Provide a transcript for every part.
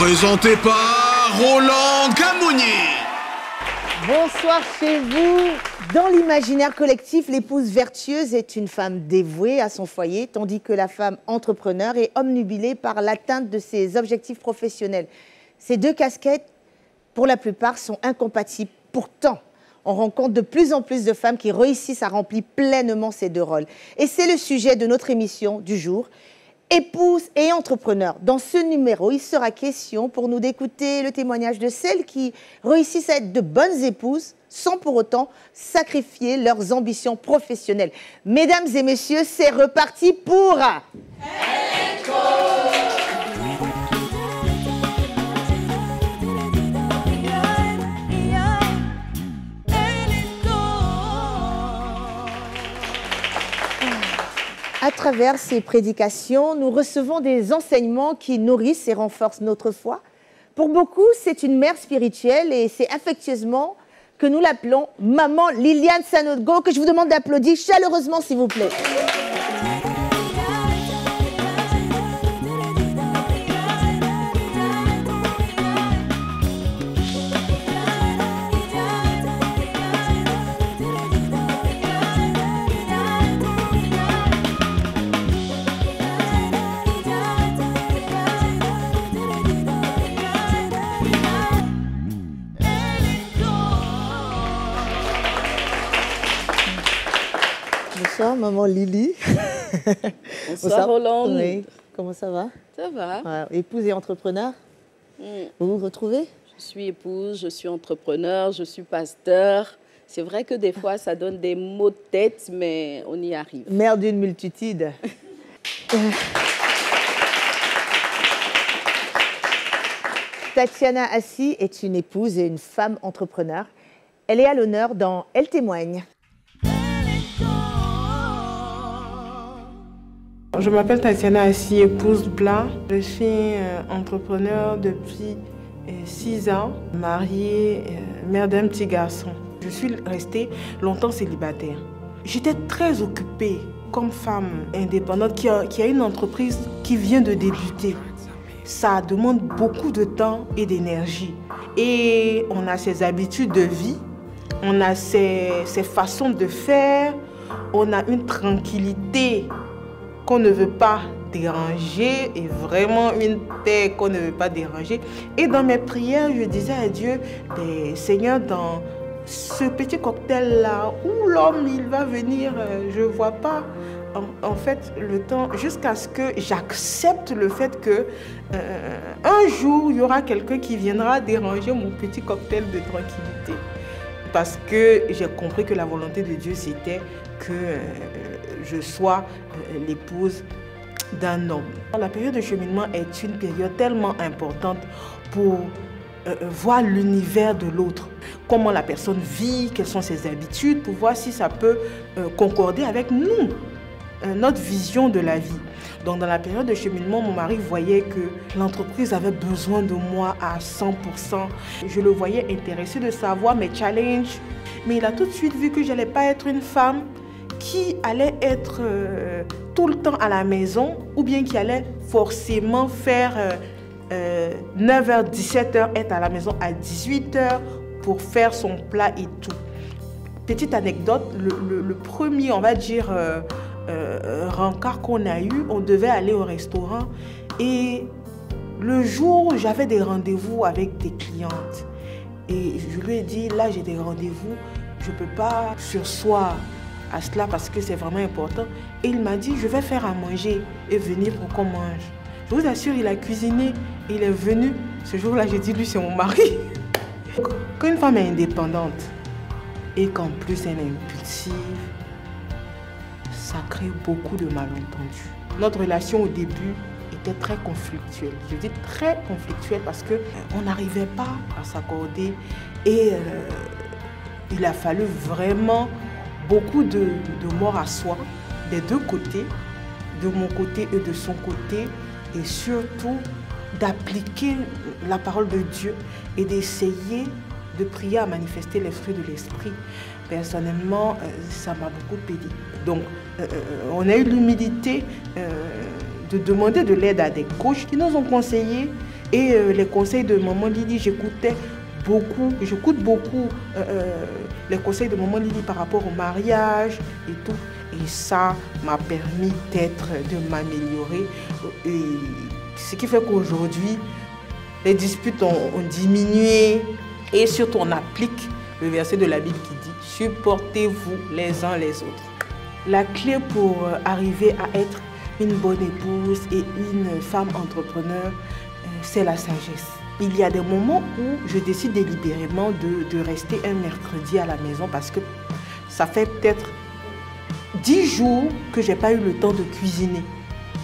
Présenté par Roland Gamounier. Bonsoir chez vous. Dans l'imaginaire collectif, l'épouse vertueuse est une femme dévouée à son foyer, tandis que la femme entrepreneur est obnubilée par l'atteinte de ses objectifs professionnels. Ces deux casquettes, pour la plupart, sont incompatibles. Pourtant, on rencontre de plus en plus de femmes qui réussissent à remplir pleinement ces deux rôles. Et c'est le sujet de notre émission du jour, épouse et entrepreneur. Dans ce numéro, il sera question pour nous d'écouter le témoignage de celles qui réussissent à être de bonnes épouses sans pour autant sacrifier leurs ambitions professionnelles. Mesdames et messieurs, c'est reparti pour... À travers ces prédications, nous recevons des enseignements qui nourrissent et renforcent notre foi. Pour beaucoup, c'est une mère spirituelle et c'est affectueusement que nous l'appelons Maman Liliane Sanogo, que je vous demande d'applaudir chaleureusement, s'il vous plaît. Bonsoir, maman Lily. Bonsoir, Roland. Oui. Comment ça va? Ça va. Ouais. Épouse et entrepreneur. Vous vous retrouvez? Je suis épouse, je suis entrepreneur, je suis pasteur. C'est vrai que des fois, ça donne des maux de tête, mais on y arrive. Mère d'une multitude. Tatiana Assi est une épouse et une femme entrepreneur. Elle est à l'honneur dans Elle témoigne. Je m'appelle Tatiana Assi, épouse Bla. Je suis entrepreneur depuis 6 ans, mariée, mère d'un petit garçon. Je suis restée longtemps célibataire. J'étais très occupée comme femme indépendante qui a une entreprise qui vient de débuter. Ça demande beaucoup de temps et d'énergie. Et on a ses habitudes de vie, on a ses façons de faire, on a une tranquillité qu'on ne veut pas déranger et vraiment une paix qu'on ne veut pas déranger. Et dans mes prières, je disais à Dieu, Seigneur, dans ce petit cocktail-là, où l'homme il va venir, je ne vois pas en fait le temps, jusqu'à ce que j'accepte le fait que un jour, il y aura quelqu'un qui viendra déranger mon petit cocktail de tranquillité. Parce que j'ai compris que la volonté de Dieu, c'était que je sois l'épouse d'un homme. La période de cheminement est une période tellement importante pour voir l'univers de l'autre. Comment la personne vit, quelles sont ses habitudes, pour voir si ça peut concorder avec nous, notre vision de la vie. Donc dans la période de cheminement, mon mari voyait que l'entreprise avait besoin de moi à 100%. Je le voyais intéressé de savoir mes challenges. Mais il a tout de suite vu que je n'allais pas être une femme qui allait être tout le temps à la maison ou bien qui allait forcément faire 9h, 17h, être à la maison à 18h pour faire son plat et tout. Petite anecdote, le premier, on va dire, rencard qu'on a eu, on devait aller au restaurant et le jour où j'avais des rendez-vous avec des clientes et je lui ai dit, là j'ai des rendez-vous, je ne peux pas sursoir à cela parce que c'est vraiment important. Et il m'a dit, je vais faire à manger et venir pour qu'on mange. Je vous assure, il a cuisiné, il est venu. Ce jour-là, j'ai dit, lui, c'est mon mari. Quand une femme est indépendante et qu'en plus elle est impulsive, ça crée beaucoup de malentendus. Notre relation au début était très conflictuelle. Je dis très conflictuelle parce qu'on n'arrivait pas à s'accorder et il a fallu vraiment beaucoup de mort à soi, des deux côtés, de mon côté et de son côté, et surtout d'appliquer la parole de Dieu et d'essayer de prier à manifester les fruits de l'esprit. Personnellement, ça m'a beaucoup aidé. Donc, on a eu l'humilité de demander de l'aide à des coachs qui nous ont conseillé Et les conseils de maman Lily, j'écoute beaucoup les conseils de maman Lily par rapport au mariage et tout. Et ça m'a permis de m'améliorer. Et ce qui fait qu'aujourd'hui, les disputes ont diminué. Et surtout, on applique le verset de la Bible qui dit « Supportez-vous les uns les autres ». La clé pour arriver à être une bonne épouse et une femme entrepreneur, c'est la sagesse. Il y a des moments où je décide délibérément de rester un mercredi à la maison parce que ça fait peut-être 10 jours que je n'ai pas eu le temps de cuisiner.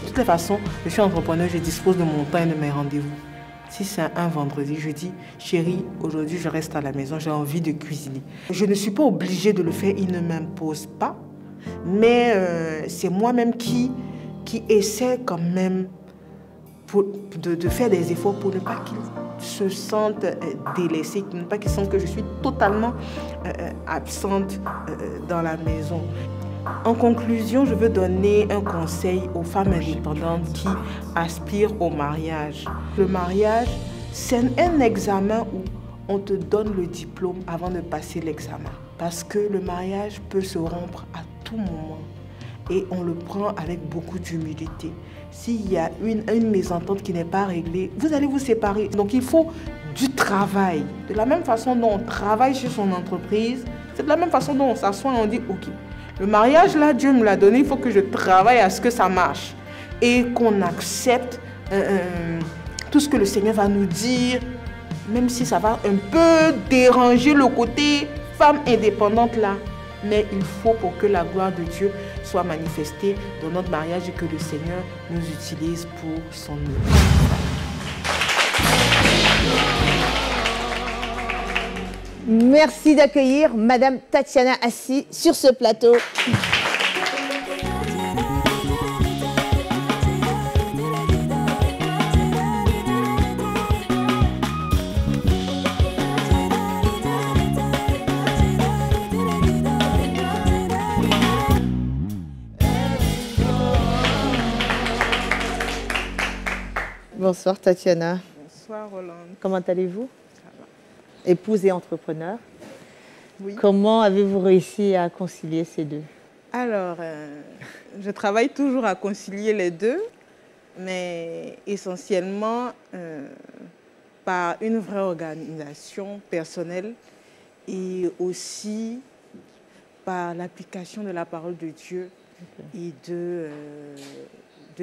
De toutes les façons, je suis entrepreneur, je dispose de mon temps et de mes rendez-vous. Si c'est un vendredi, je dis « Chérie, aujourd'hui je reste à la maison, j'ai envie de cuisiner ». Je ne suis pas obligée de le faire, il ne m'impose pas. Mais c'est moi-même qui essaie quand même de faire des efforts pour ne pas qu'ils se sentent délaissés, pour ne pas qu'ils sentent que je suis totalement absente dans la maison. En conclusion, je veux donner un conseil aux femmes indépendantes qui aspirent au mariage. Le mariage, c'est un examen où on te donne le diplôme avant de passer l'examen. Parce que le mariage peut se rompre à tout moment et on le prend avec beaucoup d'humilité. S'il y a une mésentente qui n'est pas réglée, vous allez vous séparer. Donc il faut du travail. De la même façon dont on travaille sur son entreprise, c'est de la même façon dont on s'assoit et on dit « Ok, le mariage là, Dieu me l'a donné, il faut que je travaille à ce que ça marche. » Et qu'on accepte tout ce que le Seigneur va nous dire, même si ça va un peu déranger le côté femme indépendante là. Mais il faut pour que la gloire de Dieu soit manifestée dans notre mariage et que le Seigneur nous utilise pour son œuvre. Merci d'accueillir Madame Tatiana Assi sur ce plateau. Bonsoir Tatiana. Bonsoir Rolande. Comment allez-vous? Ça va. Épouse et entrepreneur. Oui. Comment avez-vous réussi à concilier ces deux? Alors, je travaille toujours à concilier les deux, mais essentiellement par une vraie organisation personnelle et aussi par l'application de la parole de Dieu et de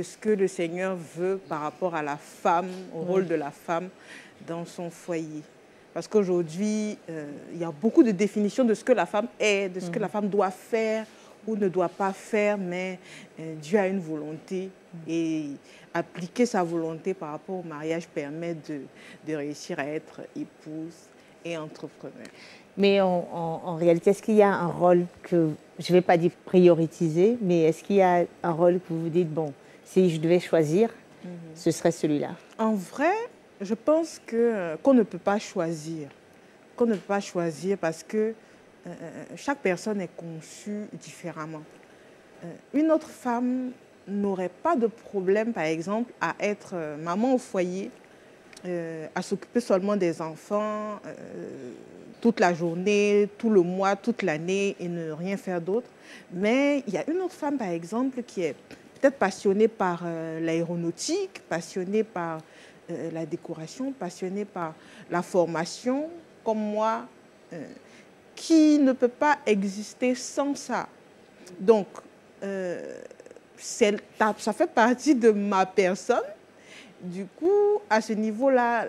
ce que le Seigneur veut par rapport à la femme, au rôle de la femme dans son foyer. Parce qu'aujourd'hui, il y a beaucoup de définitions de ce que la femme est, de ce que la femme doit faire ou ne doit pas faire, mais Dieu a une volonté et appliquer sa volonté par rapport au mariage permet de réussir à être épouse et entrepreneur. Mais en réalité, est-ce qu'il y a un rôle que, je ne vais pas dire prioritisé, mais est-ce qu'il y a un rôle que vous vous dites, bon, si je devais choisir, ce serait celui-là? En vrai, je pense qu'on ne peut pas choisir. Qu'on ne peut pas choisir parce que chaque personne est conçue différemment. Une autre femme n'aurait pas de problème, par exemple, à être maman au foyer, à s'occuper seulement des enfants toute la journée, tout le mois, toute l'année et ne rien faire d'autre. Mais il y a une autre femme, par exemple, qui est peut-être passionnée par l'aéronautique, passionnée par la décoration, passionnée par la formation, comme moi, qui ne peut pas exister sans ça. Donc, ça fait partie de ma personne. Du coup, à ce niveau-là,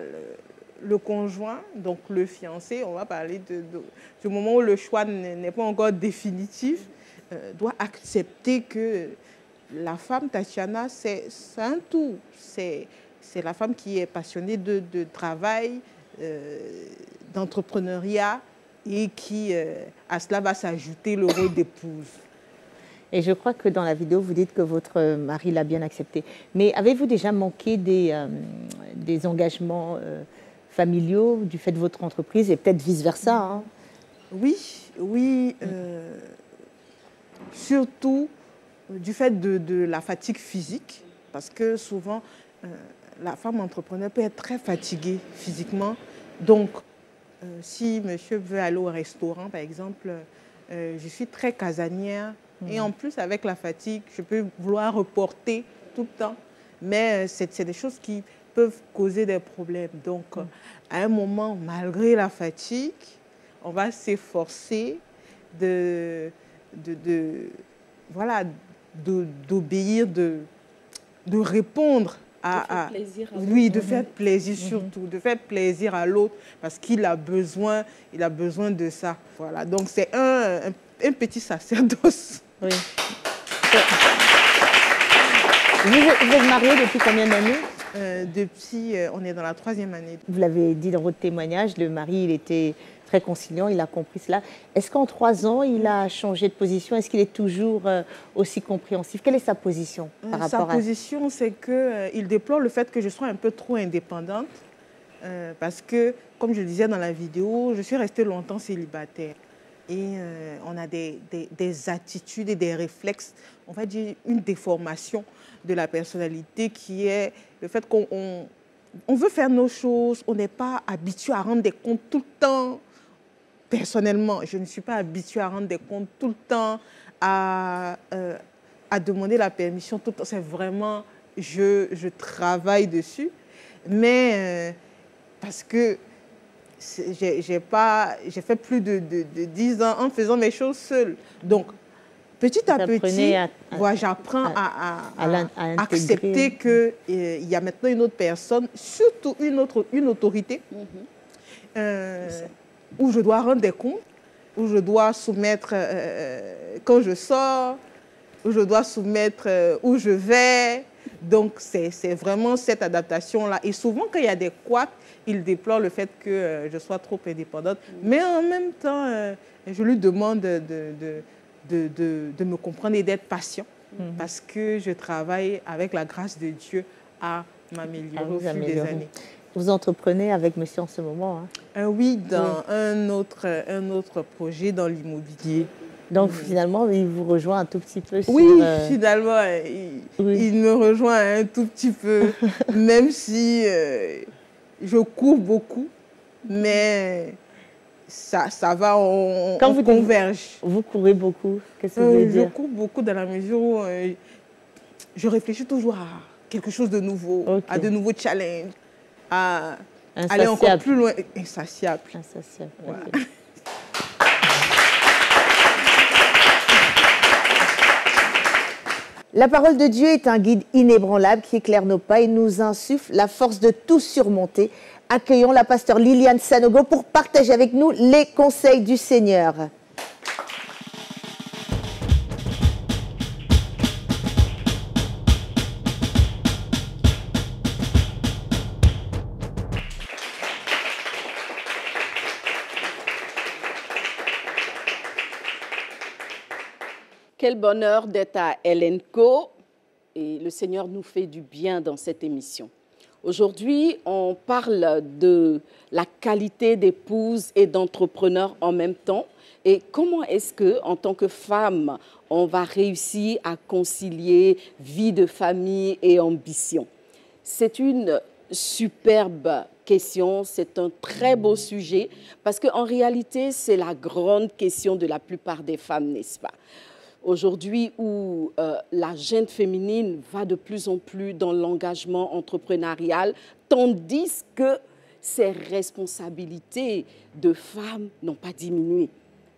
le conjoint, donc le fiancé, on va parler du moment où le choix n'est pas encore définitif, doit accepter que la femme Tatiana, c'est un tout. C'est la femme qui est passionnée de travail, d'entrepreneuriat et qui, à cela, va s'ajouter le rôle d'épouse. Et je crois que dans la vidéo, vous dites que votre mari l'a bien accepté. Mais avez-vous déjà manqué des engagements familiaux du fait de votre entreprise et peut-être vice-versa, hein? Oui. Surtout du fait de la fatigue physique, parce que souvent, la femme entrepreneur peut être très fatiguée physiquement. Donc, si monsieur veut aller au restaurant, par exemple, je suis très casanière. Et en plus, avec la fatigue, je peux vouloir reporter tout le temps. Mais c'est des choses qui peuvent causer des problèmes. Donc, à un moment, malgré la fatigue, on va s'efforcer d'obéir, de répondre à oui, de faire plaisir surtout, de faire plaisir à l'autre parce qu'il a besoin de ça. Voilà, donc c'est un petit sacerdoce. Oui. Vous êtes mariée depuis combien d'années? On est dans la 3e année. Vous l'avez dit dans votre témoignage, le mari, il était très conciliant, il a compris cela. Est-ce qu'en 3 ans, il a changé de position? Est-ce qu'il est toujours aussi compréhensif? Quelle est sa position par rapport à... Sa position, c'est qu'il déplore le fait que je sois un peu trop indépendante parce que, comme je le disais dans la vidéo, je suis restée longtemps célibataire. Et on a des attitudes et des réflexes, on va dire une déformation de la personnalité qui est le fait qu'on veut faire nos choses, on n'est pas habitué à rendre des comptes tout le temps. Personnellement, je ne suis pas habituée à rendre des comptes tout le temps, à demander la permission tout le temps. C'est vraiment, je travaille dessus, mais parce que j'ai fait plus de 10 ans en faisant mes choses seule. Donc, petit à petit, j'apprends à accepter qu'il y a maintenant une autre personne, surtout une autorité, où je dois rendre des comptes, où je dois soumettre quand je sors, où je dois soumettre où je vais. Donc, c'est vraiment cette adaptation-là. Et souvent, quand il y a des couacs, il déplore le fait que je sois trop indépendante. Mais en même temps, je lui demande de me comprendre et d'être patient. Parce que je travaille avec la grâce de Dieu à m'améliorer au fil des années. Vous entreprenez avec monsieur en ce moment, hein? Oui, dans un autre projet dans l'immobilier. Donc finalement, il vous rejoint un tout petit peu sur... Oui, finalement, il me rejoint un tout petit peu, même si je cours beaucoup, mais ça va, on converge. Vous courez beaucoup, qu'est-ce que vous voulez dire? Je cours beaucoup dans la mesure où je réfléchis toujours à quelque chose de nouveau, à de nouveaux challenges, à aller encore plus loin. Insatiable. Insatiable, voilà. Okay. La parole de Dieu est un guide inébranlable qui éclaire nos pas et nous insuffle la force de tout surmonter. Accueillons la pasteure Liliane Sanogo pour partager avec nous les conseils du Seigneur. Quel bonheur d'être à LNCO et le Seigneur nous fait du bien dans cette émission. Aujourd'hui, on parle de la qualité d'épouse et d'entrepreneur en même temps et comment est-ce que, en tant que femme, on va réussir à concilier vie de famille et ambition. C'est une superbe question, c'est un très beau sujet parce qu'en réalité, c'est la grande question de la plupart des femmes, n'est-ce pas? Aujourd'hui, où la gente féminine va de plus en plus dans l'engagement entrepreneurial, tandis que ses responsabilités de femmes n'ont pas diminué.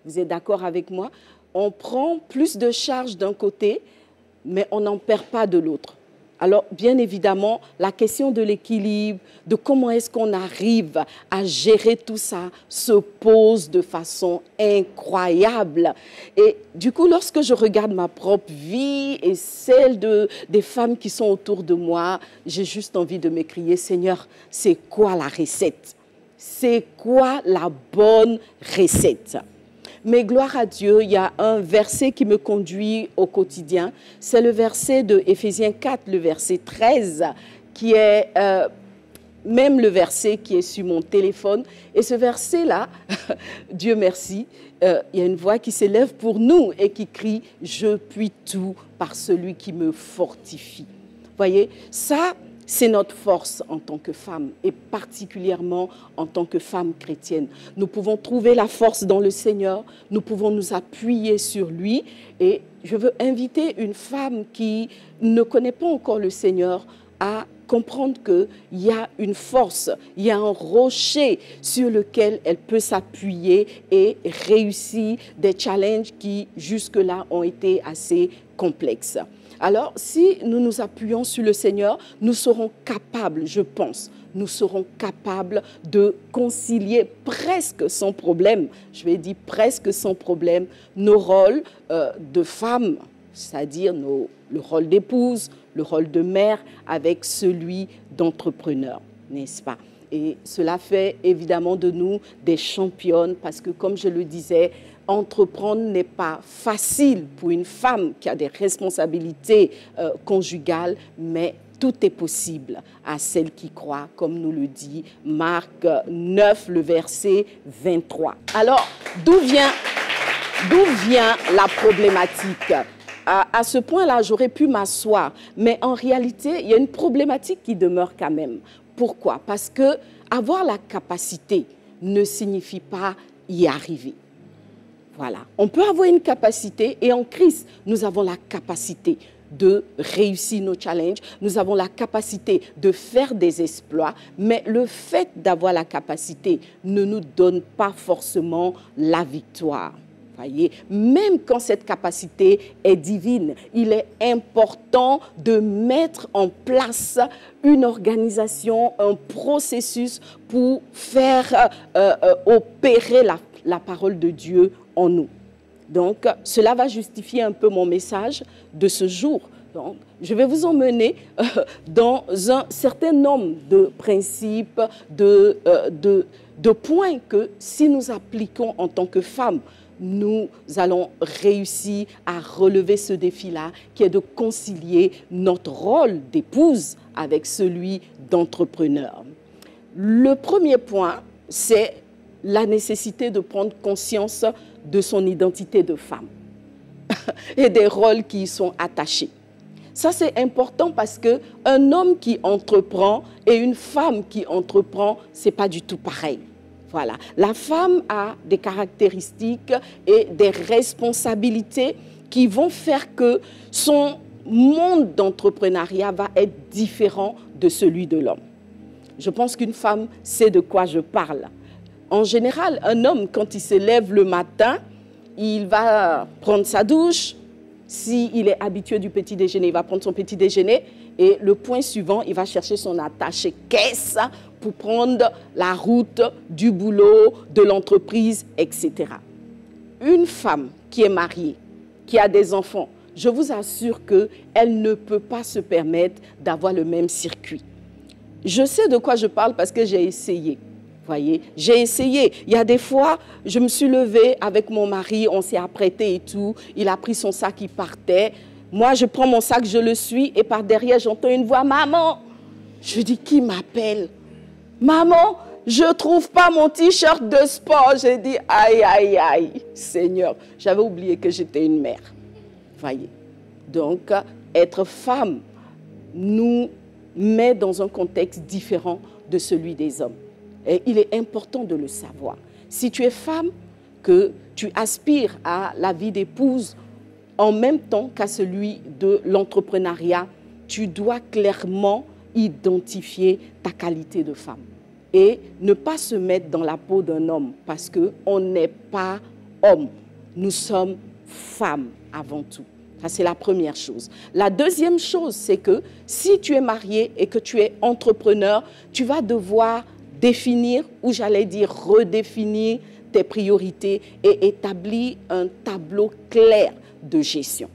Vous êtes d'accord avec moi? On prend plus de charges d'un côté, mais on n'en perd pas de l'autre. Alors, bien évidemment, la question de l'équilibre, de comment est-ce qu'on arrive à gérer tout ça, se pose de façon incroyable. Et du coup, lorsque je regarde ma propre vie et celle des femmes qui sont autour de moi, j'ai juste envie de m'écrier, Seigneur, c'est quoi la recette? C'est quoi la bonne recette? Mais gloire à Dieu, il y a un verset qui me conduit au quotidien. C'est le verset de Éphésiens 4, le verset 13, qui est même le verset qui est sur mon téléphone. Et ce verset-là, Dieu merci, il y a une voix qui s'élève pour nous et qui crie « Je puis tout par celui qui me fortifie ». Voyez, ça, C'est notre force en tant que femme et particulièrement en tant que femme chrétienne. Nous pouvons trouver la force dans le Seigneur, nous pouvons nous appuyer sur lui et je veux inviter une femme qui ne connaît pas encore le Seigneur à comprendre qu'il y a une force, il y a un rocher sur lequel elle peut s'appuyer et réussir des challenges qui jusque-là ont été assez complexes. Alors, si nous nous appuyons sur le Seigneur, nous serons capables, je pense, nous serons capables de concilier presque sans problème, je vais dire presque sans problème, nos rôles de femmes, c'est-à-dire le rôle d'épouse, le rôle de mère avec celui d'entrepreneur, n'est-ce pas? Et cela fait évidemment de nous des championnes parce que, comme je le disais, entreprendre n'est pas facile pour une femme qui a des responsabilités conjugales, mais tout est possible à celle qui croit, comme nous le dit Marc 9, le verset 23. Alors, d'où vient la problématique? À ce point-là, j'aurais pu m'asseoir, mais en réalité, il y a une problématique qui demeure quand même. Pourquoi? Parce que avoir la capacité ne signifie pas y arriver. Voilà. On peut avoir une capacité et en Christ, nous avons la capacité de réussir nos challenges, nous avons la capacité de faire des exploits, mais le fait d'avoir la capacité ne nous donne pas forcément la victoire. Voyez, même quand cette capacité est divine, il est important de mettre en place une organisation, un processus pour faire opérer la parole de Dieu en nous. Donc, cela va justifier un peu mon message de ce jour. Donc, je vais vous emmener dans un certain nombre de principes, de points que si nous appliquons en tant que femmes, nous allons réussir à relever ce défi-là, qui est de concilier notre rôle d'épouse avec celui d'entrepreneur. Le premier point, c'est la nécessité de prendre conscience de son identité de femme et des rôles qui y sont attachés. Ça, c'est important parce qu'un homme qui entreprend et une femme qui entreprend, ce n'est pas du tout pareil. Voilà. La femme a des caractéristiques et des responsabilités qui vont faire que son monde d'entrepreneuriat va être différent de celui de l'homme. Je pense qu'une femme sait de quoi je parle. En général, un homme, quand il se lève le matin, il va prendre sa douche. S'il est habitué du petit déjeuner, il va prendre son petit déjeuner. Et le point suivant, il va chercher son attaché-caisse pour prendre la route du boulot, de l'entreprise, etc. Une femme qui est mariée, qui a des enfants, je vous assure qu'elle ne peut pas se permettre d'avoir le même circuit. Je sais de quoi je parle parce que j'ai essayé. Voyez, j'ai essayé. Il y a des fois, je me suis levée avec mon mari, on s'est apprêté et tout. Il a pris son sac, il partait. Moi, je prends mon sac, je le suis et par derrière, j'entends une voix, « Maman !» Je dis, « Qui m'appelle ?»« Maman, je ne trouve pas mon t-shirt de sport. » J'ai dit, « Aïe, aïe, aïe, Seigneur. » J'avais oublié que j'étais une mère. Voyez. Donc, être femme nous met dans un contexte différent de celui des hommes. Et il est important de le savoir. Si tu es femme, que tu aspires à la vie d'épouse en même temps qu'à celui de l'entrepreneuriat, tu dois clairement identifier ta qualité de femme et ne pas se mettre dans la peau d'un homme parce qu'on n'est pas homme, nous sommes femmes avant tout. Ça, c'est la première chose. La deuxième chose, c'est que si tu es marié et que tu es entrepreneur, tu vas devoir définir, ou j'allais dire redéfinir tes priorités et établir un tableau clair de gestion.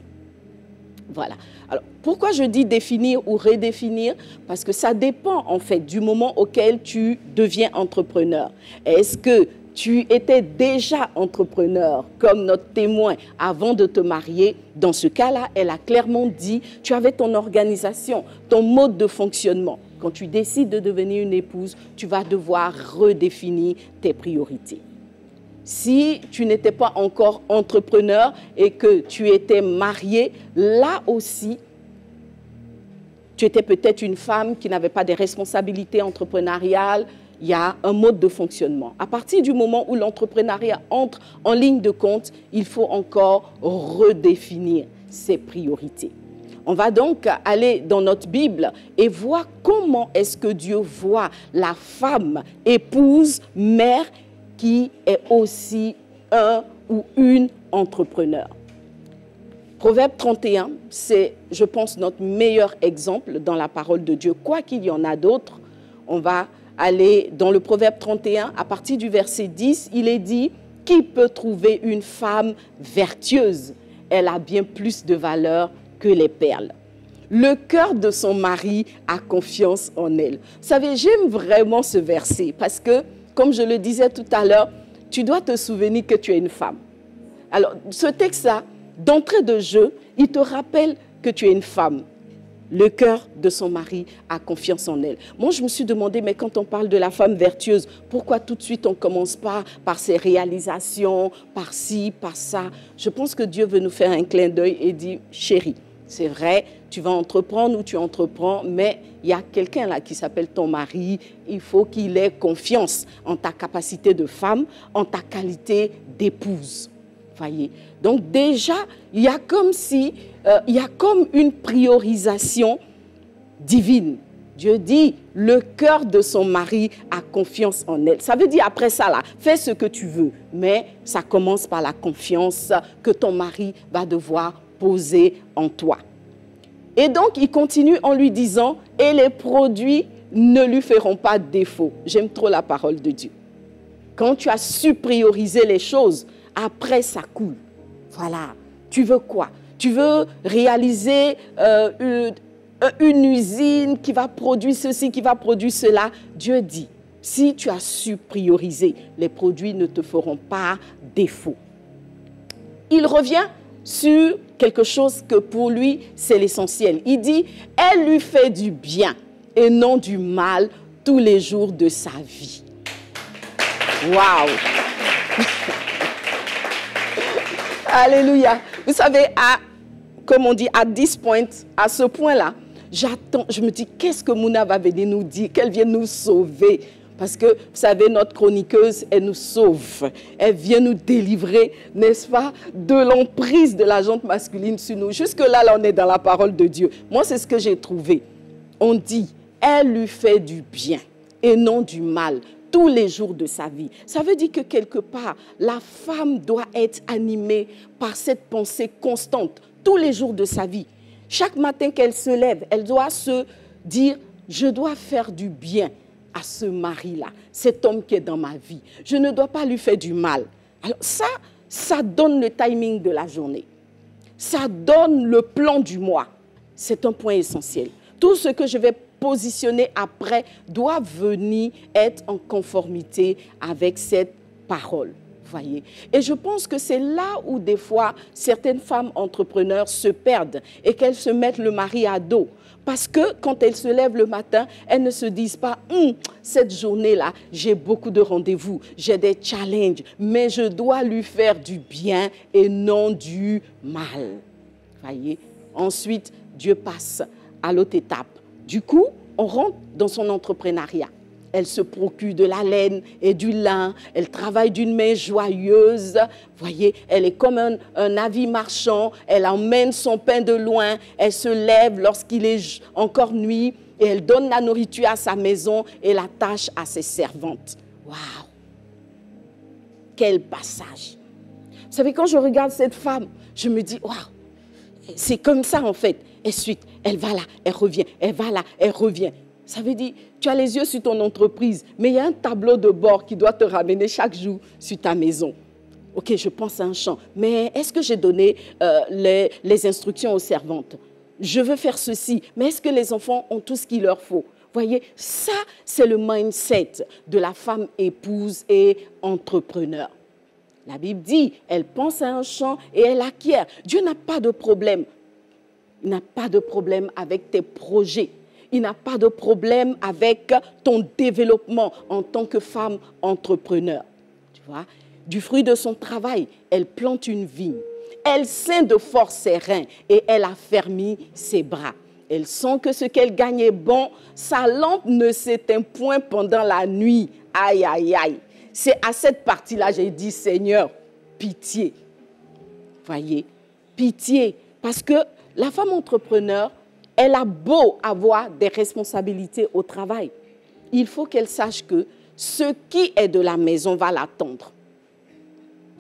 Voilà. Alors, pourquoi je dis définir ou redéfinir? Parce que ça dépend en fait du moment auquel tu deviens entrepreneur. Est-ce que tu étais déjà entrepreneur comme notre témoin avant de te marier? Dans ce cas-là, elle a clairement dit, tu avais ton organisation, ton mode de fonctionnement. Quand tu décides de devenir une épouse, tu vas devoir redéfinir tes priorités. Si tu n'étais pas encore entrepreneur et que tu étais marié, là aussi, Tu étais peut-être une femme qui n'avait pas de responsabilités entrepreneuriales. Il y a un mode de fonctionnement. À partir du moment où l'entrepreneuriat entre en ligne de compte, il faut encore redéfinir ses priorités. On va donc aller dans notre Bible et voir comment est-ce que Dieu voit la femme, épouse, mère, qui est aussi un ou une entrepreneur. Proverbe 31, c'est, je pense, notre meilleur exemple dans la parole de Dieu. Quoi qu'il y en a d'autres, on va aller dans le Proverbe 31, à partir du verset 10, il est dit « Qui peut trouver une femme vertueuse? Elle a bien plus de valeur que les perles. Le cœur de son mari a confiance en elle. » Vous savez, j'aime vraiment ce verset parce que, comme je le disais tout à l'heure, tu dois te souvenir que tu es une femme. Alors, ce texte-là, d'entrée de jeu, il te rappelle que tu es une femme. Le cœur de son mari a confiance en elle. Moi, je me suis demandé, mais quand on parle de la femme vertueuse, pourquoi tout de suite on ne commence pas par ses réalisations, par ci, par ça? Je pense que Dieu veut nous faire un clin d'œil et dit, chérie, c'est vrai, tu vas entreprendre ou tu entreprends, mais il y a quelqu'un là qui s'appelle ton mari. Il faut qu'il ait confiance en ta capacité de femme, en ta qualité d'épouse. Voyez. Donc déjà, il y a comme si, il y a comme une priorisation divine. Dieu dit, le cœur de son mari a confiance en elle. Ça veut dire après ça, là, fais ce que tu veux, mais ça commence par la confiance que ton mari va devoir poser en toi. Et donc, il continue en lui disant, et les produits ne lui feront pas défaut. J'aime trop la parole de Dieu. Quand tu as su prioriser les choses, après ça coule. Voilà. Tu veux quoi? Tu veux réaliser une usine qui va produire ceci, qui va produire cela. Dieu dit, si tu as su prioriser, les produits ne te feront pas défaut. Il revient sur quelque chose que pour lui, c'est l'essentiel. Il dit, elle lui fait du bien et non du mal tous les jours de sa vie. Waouh! Alléluia. Vous savez, comme on dit, à 10 points, à ce point-là, j'attends, je me dis, qu'est-ce que Mouna va venir nous dire? Qu'elle vienne nous sauver. Parce que, vous savez, notre chroniqueuse, elle nous sauve. Elle vient nous délivrer, n'est-ce pas, de l'emprise de la jante masculine sur nous. Jusque-là, là, on est dans la parole de Dieu. Moi, c'est ce que j'ai trouvé. On dit, elle lui fait du bien et non du mal tous les jours de sa vie. Ça veut dire que quelque part, la femme doit être animée par cette pensée constante tous les jours de sa vie. Chaque matin qu'elle se lève, elle doit se dire, je dois faire du bien à ce mari-là, cet homme qui est dans ma vie. Je ne dois pas lui faire du mal. Alors ça donne le timing de la journée. Ça donne le plan du mois. C'est un point essentiel. Tout ce que je vais positionner après doit venir être en conformité avec cette parole. Voyez. Et je pense que c'est là où des fois certaines femmes entrepreneurs se perdent et qu'elles se mettent le mari à dos. Parce que quand elles se lèvent le matin, elles ne se disent pas « cette journée-là, j'ai beaucoup de rendez-vous, j'ai des challenges, mais je dois lui faire du bien et non du mal. » Voyez. Ensuite, Dieu passe à l'autre étape. Du coup, on rentre dans son entrepreneuriat. Elle se procure de la laine et du lin. Elle travaille d'une main joyeuse. Voyez, elle est comme un navire marchand. Elle emmène son pain de loin. Elle se lève lorsqu'il est encore nuit. Et elle donne la nourriture à sa maison et la tâche à ses servantes. Waouh! Quel passage! Vous savez, quand je regarde cette femme, je me dis, waouh! C'est comme ça en fait. Ensuite, elle va là, elle revient. Elle va là, elle revient. Ça veut dire, tu as les yeux sur ton entreprise, mais il y a un tableau de bord qui doit te ramener chaque jour sur ta maison. Ok, je pense à un champ, mais est-ce que j'ai donné les instructions aux servantes? Je veux faire ceci, mais est-ce que les enfants ont tout ce qu'il leur faut? Voyez, ça, c'est le mindset de la femme épouse et entrepreneur. La Bible dit, elle pense à un champ et elle acquiert. Dieu n'a pas de problème. Il n'a pas de problème avec tes projets. Il n'a pas de problème avec ton développement en tant que femme entrepreneur. Tu vois, du fruit de son travail, elle plante une vigne. Elle ceint de force ses reins et elle affermit ses bras. Elle sent que ce qu'elle gagne est bon. Sa lampe ne s'éteint point pendant la nuit. Aïe, aïe, aïe. C'est à cette partie-là, j'ai dit, Seigneur, pitié. Voyez, pitié. Parce que la femme entrepreneur, elle a beau avoir des responsabilités au travail. Il faut qu'elle sache que ce qui est de la maison va l'attendre.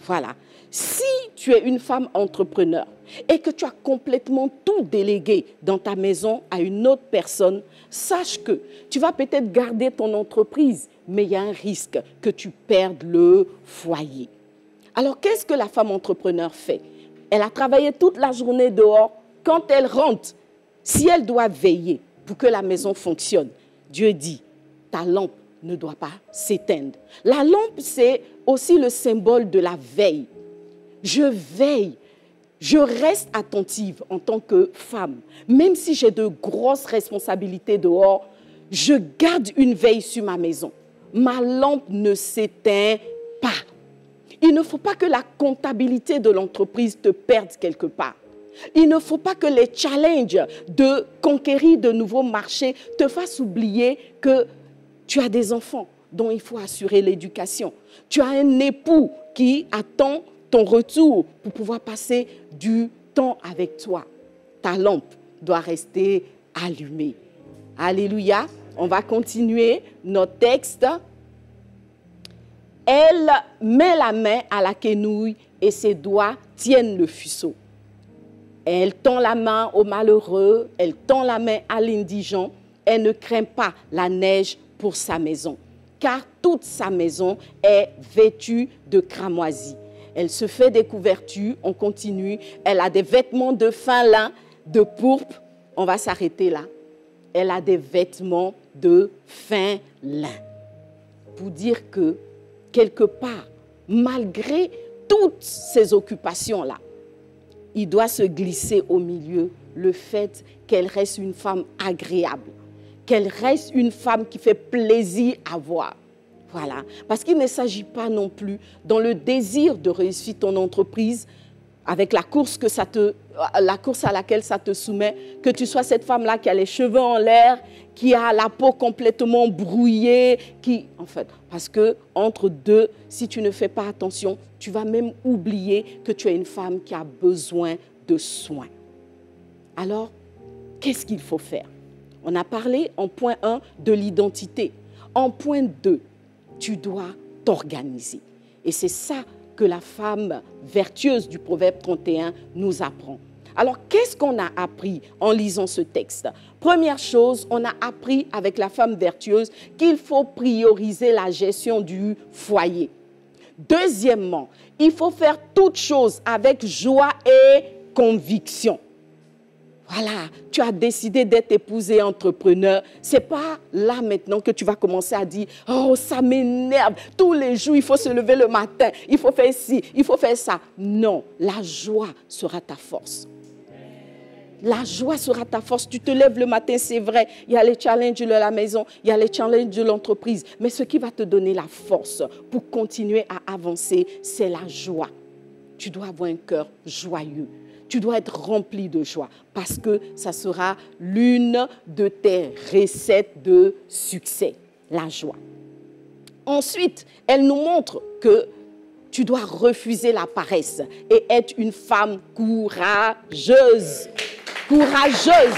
Voilà. Si tu es une femme entrepreneur et que tu as complètement tout délégué dans ta maison à une autre personne, sache que tu vas peut-être garder ton entreprise, mais il y a un risque que tu perdes le foyer. Alors, qu'est-ce que la femme entrepreneur fait? Elle a travaillé toute la journée dehors. Quand elle rentre, si elle doit veiller pour que la maison fonctionne, Dieu dit, ta lampe ne doit pas s'éteindre. La lampe, c'est aussi le symbole de la veille. Je veille, je reste attentive en tant que femme. Même si j'ai de grosses responsabilités dehors, je garde une veille sur ma maison. Ma lampe ne s'éteint pas. Il ne faut pas que la comptabilité de l'entreprise te perde quelque part. Il ne faut pas que les challenges de conquérir de nouveaux marchés te fassent oublier que tu as des enfants dont il faut assurer l'éducation. Tu as un époux qui attend ton retour pour pouvoir passer du temps avec toi. Ta lampe doit rester allumée. Alléluia. On va continuer notre texte. Elle met la main à la quenouille et ses doigts tiennent le fuseau. Elle tend la main au malheureux, elle tend la main à l'indigent. Elle ne craint pas la neige pour sa maison, car toute sa maison est vêtue de cramoisie. Elle se fait des couvertures, on continue. Elle a des vêtements de fin lin, de pourpre. On va s'arrêter là. Elle a des vêtements de fin lin. Pour dire que, quelque part, malgré toutes ces occupations-là, il doit se glisser au milieu le fait qu'elle reste une femme agréable, qu'elle reste une femme qui fait plaisir à voir. Voilà. Parce qu'il ne s'agit pas non plus, dans le désir de réussir ton entreprise, avec la course à laquelle ça te soumet, que tu sois cette femme-là qui a les cheveux en l'air, qui a la peau complètement brouillée, parce que entre deux, si tu ne fais pas attention, tu vas même oublier que tu es une femme qui a besoin de soins. Alors, qu'est-ce qu'il faut faire? On a parlé en point 1 de l'identité. En point 2, tu dois t'organiser. Et c'est ça que la femme vertueuse du Proverbe 31 nous apprend. Alors, qu'est-ce qu'on a appris en lisant ce texte? Première chose, on a appris avec la femme vertueuse qu'il faut prioriser la gestion du foyer. Deuxièmement, il faut faire toutes choses avec joie et conviction. Voilà, tu as décidé d'être épouse et entrepreneur. Ce n'est pas là maintenant que tu vas commencer à dire « Oh, ça m'énerve, tous les jours, il faut se lever le matin, il faut faire ci, il faut faire ça. » Non, la joie sera ta force. La joie sera ta force. Tu te lèves le matin, c'est vrai, il y a les challenges de la maison, il y a les challenges de l'entreprise. Mais ce qui va te donner la force pour continuer à avancer, c'est la joie. Tu dois avoir un cœur joyeux. Tu dois être rempli de joie parce que ça sera l'une de tes recettes de succès, la joie. Ensuite, elle nous montre que tu dois refuser la paresse et être une femme courageuse. Courageuse.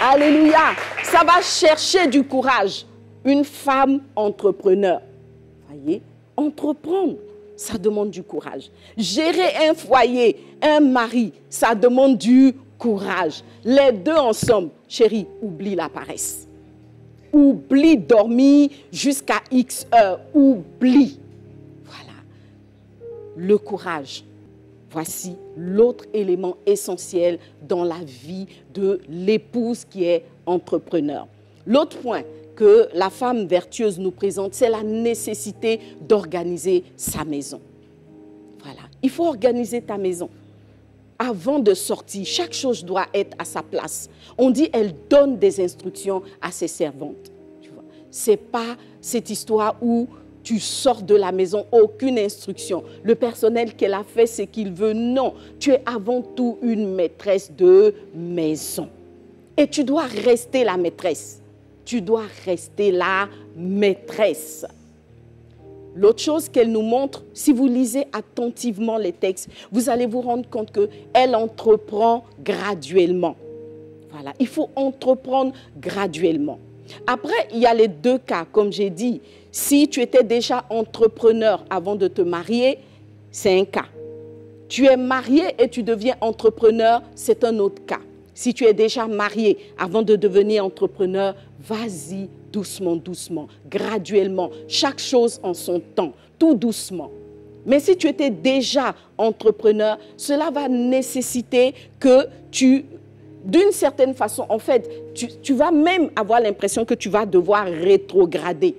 Alléluia. Ça va chercher du courage. Une femme entrepreneur. Voyez, entreprendre. Ça demande du courage. Gérer un foyer, un mari, ça demande du courage. Les deux ensemble, chérie, oublie la paresse. Oublie dormir jusqu'à X heures. Oublie. Voilà. Le courage. Voici l'autre élément essentiel dans la vie de l'épouse qui est entrepreneur. L'autre point que la femme vertueuse nous présente, c'est la nécessité d'organiser sa maison. Voilà, il faut organiser ta maison. Avant de sortir, chaque chose doit être à sa place. On dit elle donne des instructions à ses servantes. Ce n'est pas cette histoire où tu sors de la maison, aucune instruction. Le personnel qu'elle a fait, c'est qu'il veut. Non, tu es avant tout une maîtresse de maison. Et tu dois rester la maîtresse. Tu dois rester la maîtresse. L'autre chose qu'elle nous montre, si vous lisez attentivement les textes, vous allez vous rendre compte qu'elle entreprend graduellement. Voilà, il faut entreprendre graduellement. Après, il y a les deux cas, comme j'ai dit. Si tu étais déjà entrepreneur avant de te marier, c'est un cas. Tu es marié et tu deviens entrepreneur, c'est un autre cas. Si tu es déjà marié avant de devenir entrepreneur, vas-y doucement, doucement, graduellement, chaque chose en son temps, tout doucement. Mais si tu étais déjà entrepreneur, cela va nécessiter que tu, d'une certaine façon, en fait, tu vas même avoir l'impression que tu vas devoir rétrograder.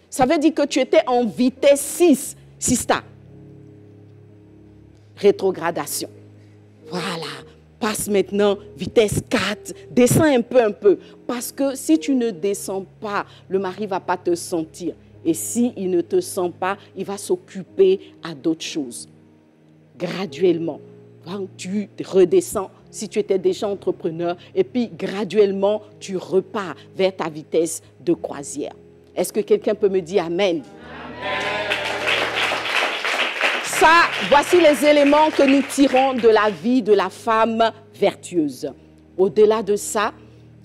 Ça veut dire que tu étais en vitesse 6, Sista. Rétrogradation. Voilà. Passe maintenant, vitesse 4, descends un peu. Parce que si tu ne descends pas, le mari ne va pas te sentir. Et s'il ne te sent pas, il va s'occuper à d'autres choses. Graduellement, tu redescends si tu étais déjà entrepreneur. Et puis, graduellement, tu repars vers ta vitesse de croisière. Est-ce que quelqu'un peut me dire Amen? Ça, voici les éléments que nous tirons de la vie de la femme vertueuse. Au-delà de ça,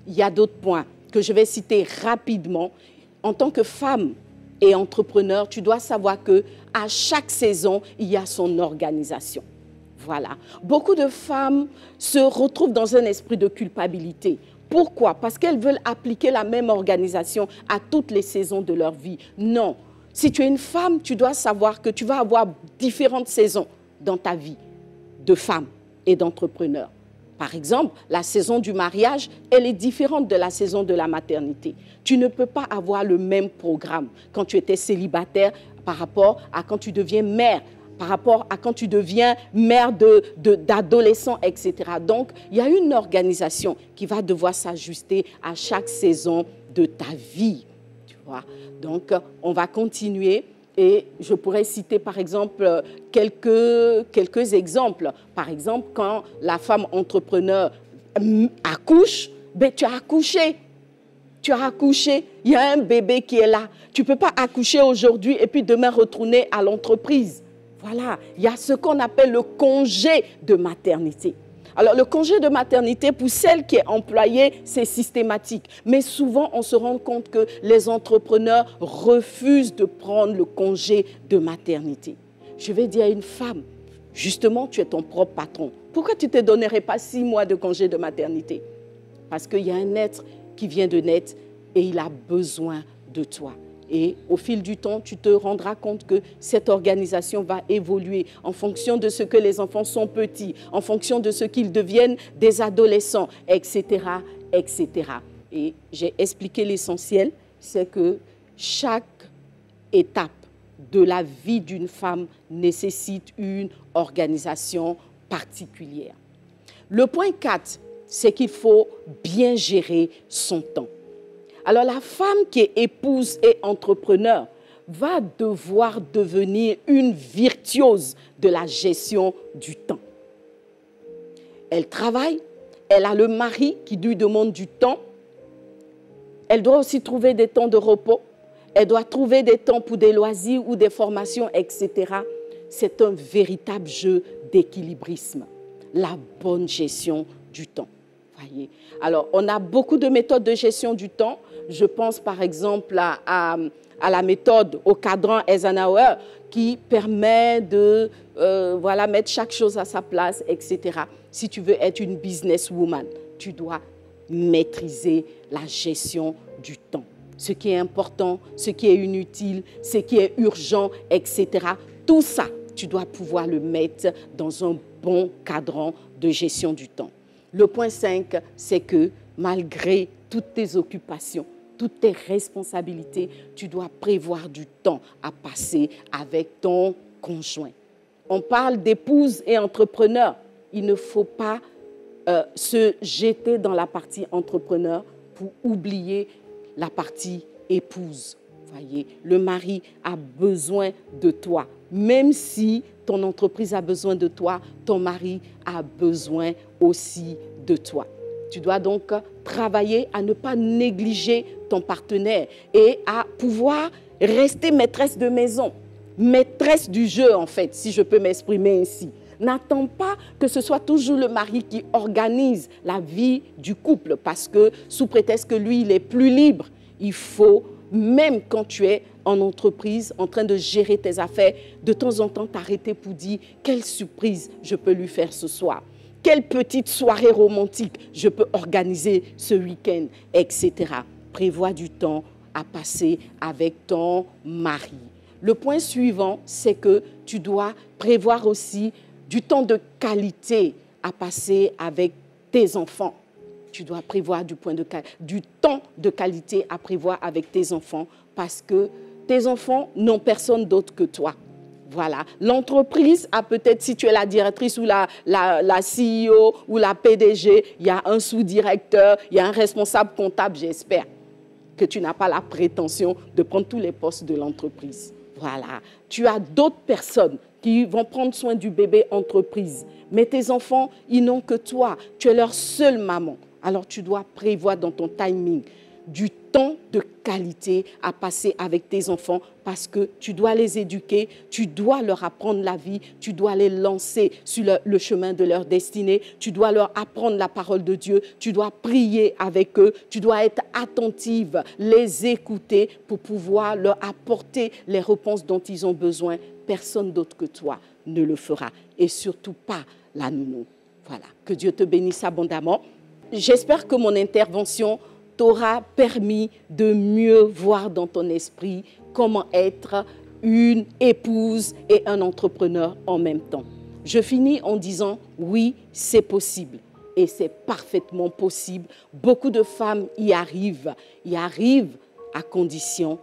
il y a d'autres points que je vais citer rapidement. En tant que femme et entrepreneur, tu dois savoir qu'à chaque saison, il y a son organisation. Voilà. Beaucoup de femmes se retrouvent dans un esprit de culpabilité. Pourquoi? Parce qu'elles veulent appliquer la même organisation à toutes les saisons de leur vie. Non. Si tu es une femme, tu dois savoir que tu vas avoir différentes saisons dans ta vie de femme et d'entrepreneur. Par exemple, la saison du mariage, elle est différente de la saison de la maternité. Tu ne peux pas avoir le même programme quand tu étais célibataire par rapport à quand tu deviens mère, par rapport à quand tu deviens mère d'adolescents, etc. Donc, il y a une organisation qui va devoir s'ajuster à chaque saison de ta vie. Donc, on va continuer et je pourrais citer par exemple quelques exemples. Par exemple, quand la femme entrepreneur accouche, ben, tu as accouché. Tu as accouché, il y a un bébé qui est là. Tu ne peux pas accoucher aujourd'hui et puis demain retourner à l'entreprise. Voilà, il y a ce qu'on appelle le congé de maternité. Alors, le congé de maternité, pour celle qui est employée, c'est systématique. Mais souvent, on se rend compte que les entrepreneurs refusent de prendre le congé de maternité. Je vais dire à une femme, justement, tu es ton propre patron. Pourquoi tu ne te donnerais pas 6 mois de congé de maternité? Parce qu'il y a un être qui vient de naître et il a besoin de toi. Et au fil du temps, tu te rendras compte que cette organisation va évoluer en fonction de ce que les enfants sont petits, en fonction de ce qu'ils deviennent des adolescents, etc., etc. Et j'ai expliqué l'essentiel, c'est que chaque étape de la vie d'une femme nécessite une organisation particulière. Le point 4, c'est qu'il faut bien gérer son temps. Alors, la femme qui est épouse et entrepreneur va devoir devenir une virtuose de la gestion du temps. Elle travaille, elle a le mari qui lui demande du temps. Elle doit aussi trouver des temps de repos. Elle doit trouver des temps pour des loisirs ou des formations, etc. C'est un véritable jeu d'équilibrisme, la bonne gestion du temps. Voyez. Alors, on a beaucoup de méthodes de gestion du temps. Je pense par exemple à la méthode au cadran Eisenhower qui permet de mettre chaque chose à sa place, etc. Si tu veux être une businesswoman, tu dois maîtriser la gestion du temps. Ce qui est important, ce qui est inutile, ce qui est urgent, etc. Tout ça, tu dois pouvoir le mettre dans un bon cadran de gestion du temps. Le point 5, c'est que malgré toutes tes occupations, toutes tes responsabilités, tu dois prévoir du temps à passer avec ton conjoint. On parle d'épouse et entrepreneur. Il ne faut pas se jeter dans la partie entrepreneur pour oublier la partie épouse. Voyez, le mari a besoin de toi. Même si ton entreprise a besoin de toi, ton mari a besoin aussi de toi. Tu dois donc travailler à ne pas négliger ton partenaire et à pouvoir rester maîtresse de maison, maîtresse du jeu en fait, si je peux m'exprimer ainsi. N'attends pas que ce soit toujours le mari qui organise la vie du couple parce que sous prétexte que lui, il est plus libre, il faut, même quand tu es en entreprise, en train de gérer tes affaires, de temps en temps t'arrêter pour dire quelle surprise je peux lui faire ce soir. Quelle petite soirée romantique je peux organiser ce week-end, etc. Prévois du temps à passer avec ton mari. Le point suivant, c'est que tu dois prévoir aussi du temps de qualité à passer avec tes enfants. Tu dois prévoir du temps de qualité à prévoir avec tes enfants parce que tes enfants n'ont personne d'autre que toi. Voilà. L'entreprise a peut-être, si tu es la directrice ou la CEO ou la PDG, il y a un sous-directeur, il y a un responsable comptable, j'espère que tu n'as pas la prétention de prendre tous les postes de l'entreprise. Voilà. Tu as d'autres personnes qui vont prendre soin du bébé entreprise. Mais tes enfants, ils n'ont que toi. Tu es leur seule maman. Alors tu dois prévoir dans ton timing du temps de qualité à passer avec tes enfants parce que tu dois les éduquer, tu dois leur apprendre la vie, tu dois les lancer sur le chemin de leur destinée, tu dois leur apprendre la parole de Dieu, tu dois prier avec eux, tu dois être attentive, les écouter pour pouvoir leur apporter les réponses dont ils ont besoin. Personne d'autre que toi ne le fera et surtout pas la nounou. Voilà, que Dieu te bénisse abondamment. J'espère que mon intervention t'aura permis de mieux voir dans ton esprit comment être une épouse et un entrepreneur en même temps. Je finis en disant oui, c'est possible et c'est parfaitement possible. Beaucoup de femmes y arrivent à condition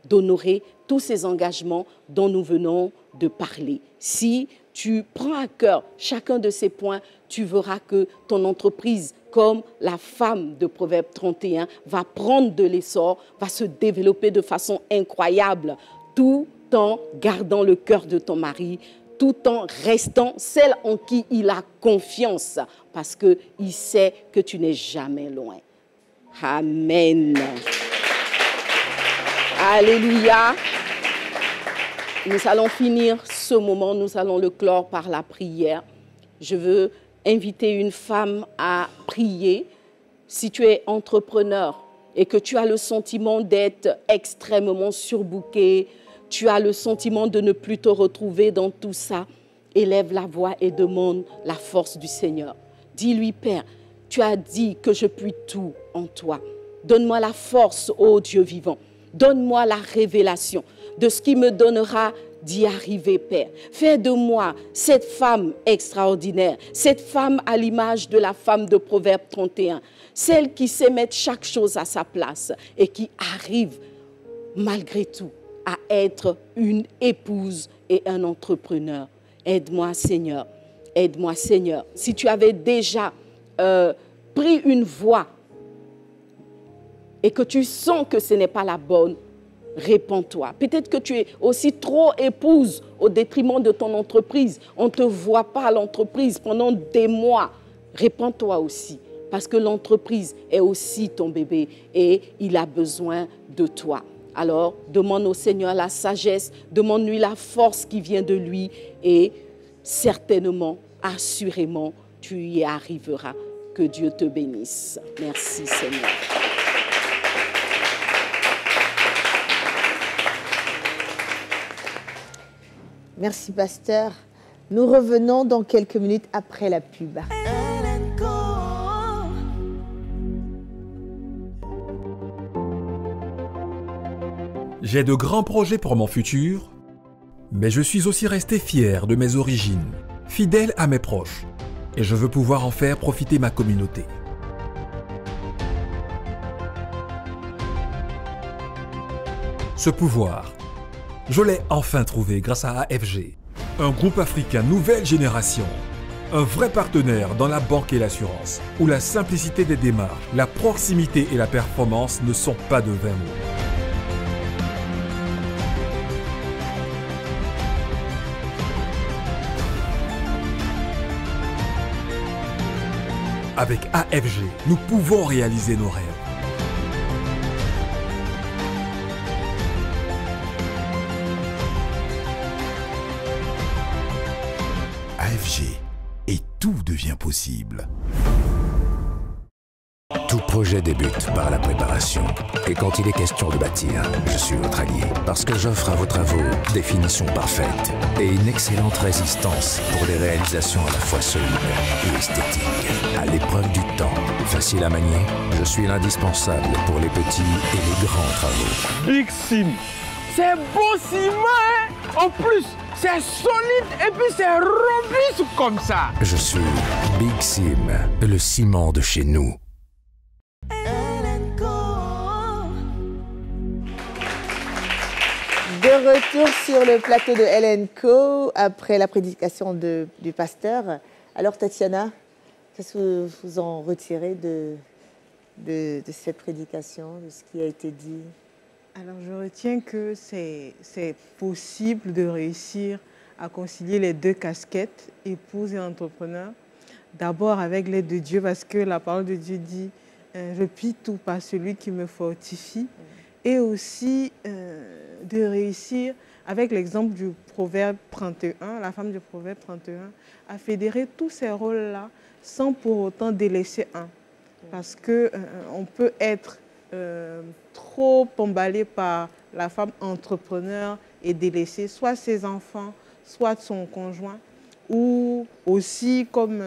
d'honorer tous ces engagements dont nous venons de parler. Si tu prends à cœur chacun de ces points, tu verras que ton entreprise, comme la femme de Proverbe 31, va prendre de l'essor, va se développer de façon incroyable, tout en gardant le cœur de ton mari, tout en restant celle en qui il a confiance, parce qu'il sait que tu n'es jamais loin. Amen. Alléluia. Nous allons finir ce moment, nous allons le clore par la prière. Je veux inviter une femme à prier. Si tu es entrepreneur et que tu as le sentiment d'être extrêmement surbooké, tu as le sentiment de ne plus te retrouver dans tout ça, élève la voix et demande la force du Seigneur. Dis-lui, Père, tu as dit que je puis tout en toi. Donne-moi la force, ô Dieu vivant. Donne-moi la révélation de ce qui me donnera d'y arriver, Père. Fais de moi cette femme extraordinaire, cette femme à l'image de la femme de Proverbe 31, celle qui sait mettre chaque chose à sa place et qui arrive, malgré tout, à être une épouse et un entrepreneur. Aide-moi, Seigneur. Aide-moi, Seigneur. Si tu avais déjà pris une voie et que tu sens que ce n'est pas la bonne, répands-toi. Peut-être que tu es aussi trop épouse au détriment de ton entreprise. On ne te voit pas à l'entreprise pendant des mois. Répands-toi aussi, parce que l'entreprise est aussi ton bébé et il a besoin de toi. Alors, demande au Seigneur la sagesse, demande-lui la force qui vient de lui et certainement, assurément, tu y arriveras. Que Dieu te bénisse. Merci, Seigneur. Merci, pasteur. Nous revenons dans quelques minutes après la pub. J'ai de grands projets pour mon futur, mais je suis aussi resté fier de mes origines, fidèle à mes proches, et je veux pouvoir en faire profiter ma communauté. Ce pouvoir, je l'ai enfin trouvé grâce à AFG, un groupe africain nouvelle génération, un vrai partenaire dans la banque et l'assurance, où la simplicité des démarches, la proximité et la performance ne sont pas de vains mots. Avec AFG, nous pouvons réaliser nos rêves. AFG, et tout devient possible. Tout projet débute par la préparation. Et quand il est question de bâtir, je suis votre allié. Parce que j'offre à vos travaux des finitions parfaites et une excellente résistance pour des réalisations à la fois solides et esthétiques. À l'épreuve du temps, facile à manier, je suis l'indispensable pour les petits et les grands travaux. Big Sim, c'est beau ciment, hein? En plus, c'est solide et puis c'est robuste comme ça. Je suis Big Sim, le ciment de chez nous. De retour sur le plateau de Hélène Co après la prédication du pasteur. Alors Tatiana, qu'est-ce que vous en retirez de cette prédication, de ce qui a été dit? Alors je retiens que c'est possible de réussir à concilier les deux casquettes, épouse et entrepreneur. D'abord avec l'aide de Dieu, parce que la parole de Dieu dit « Je puis tout par celui qui me fortifie ». Et aussi de réussir, avec l'exemple du Proverbe 31, la femme du Proverbe 31, à fédérer tous ces rôles-là sans pour autant délaisser un. Parce qu'on peut être trop emballé par la femme entrepreneur et délaisser soit ses enfants, soit son conjoint, ou aussi, comme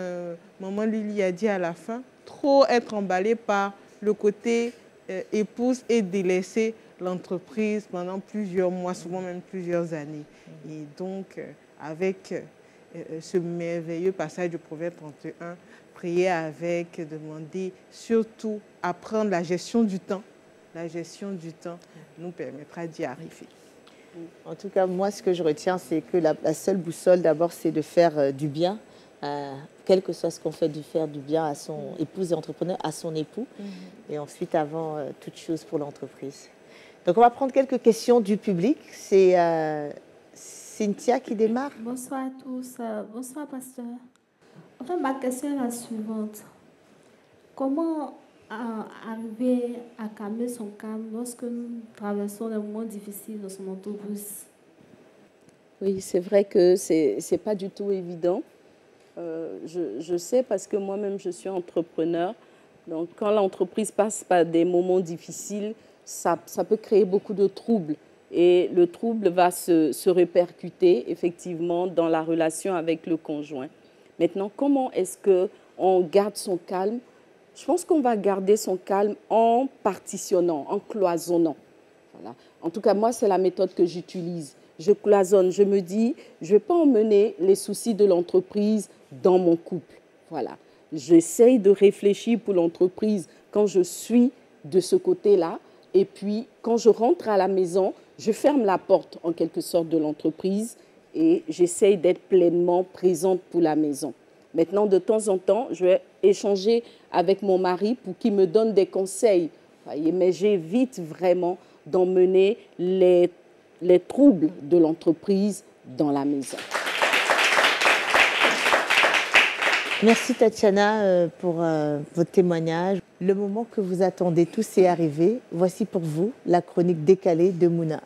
maman Lily a dit à la fin, trop être emballé par le côté épouse et délaisser l'entreprise pendant plusieurs mois, souvent même plusieurs années. Et donc, avec ce merveilleux passage du Proverbe 31, prier avec, demander surtout apprendre la gestion du temps. La gestion du temps nous permettra d'y arriver. En tout cas, moi, ce que je retiens, c'est que la seule boussole, d'abord, c'est de faire du bien, quel que soit ce qu'on fait, de faire du bien à son épouse et entrepreneur, à son époux, et ensuite, avant toute chose pour l'entreprise. Donc, on va prendre quelques questions du public. C'est Cynthia qui démarre. Bonsoir à tous. Bonsoir, pasteur. En fait, ma question est la suivante. Comment arriver à calmer son calme lorsque nous traversons des moments difficiles dans son entreprise? Oui, c'est vrai que ce n'est pas du tout évident. Je sais parce que moi-même, je suis entrepreneur. Donc, quand l'entreprise passe par des moments difficiles, ça peut créer beaucoup de troubles. Et le trouble va se répercuter effectivement dans la relation avec le conjoint. Maintenant, comment est-ce qu'on garde son calme? Je pense qu'on va garder son calme en partitionnant, en cloisonnant. Voilà. En tout cas, moi, c'est la méthode que j'utilise. Je cloisonne, je me dis, je ne vais pas emmener les soucis de l'entreprise dans mon couple. Voilà. J'essaye de réfléchir pour l'entreprise quand je suis de ce côté-là. Et puis, quand je rentre à la maison, je ferme la porte, en quelque sorte, de l'entreprise et j'essaye d'être pleinement présente pour la maison. Maintenant, de temps en temps, je vais échanger avec mon mari pour qu'il me donne des conseils. Mais j'évite vraiment d'emmener les troubles de l'entreprise dans la maison. Merci Tatiana pour votre témoignage. Le moment que vous attendez tous est arrivé. Voici pour vous la chronique décalée de Mouna.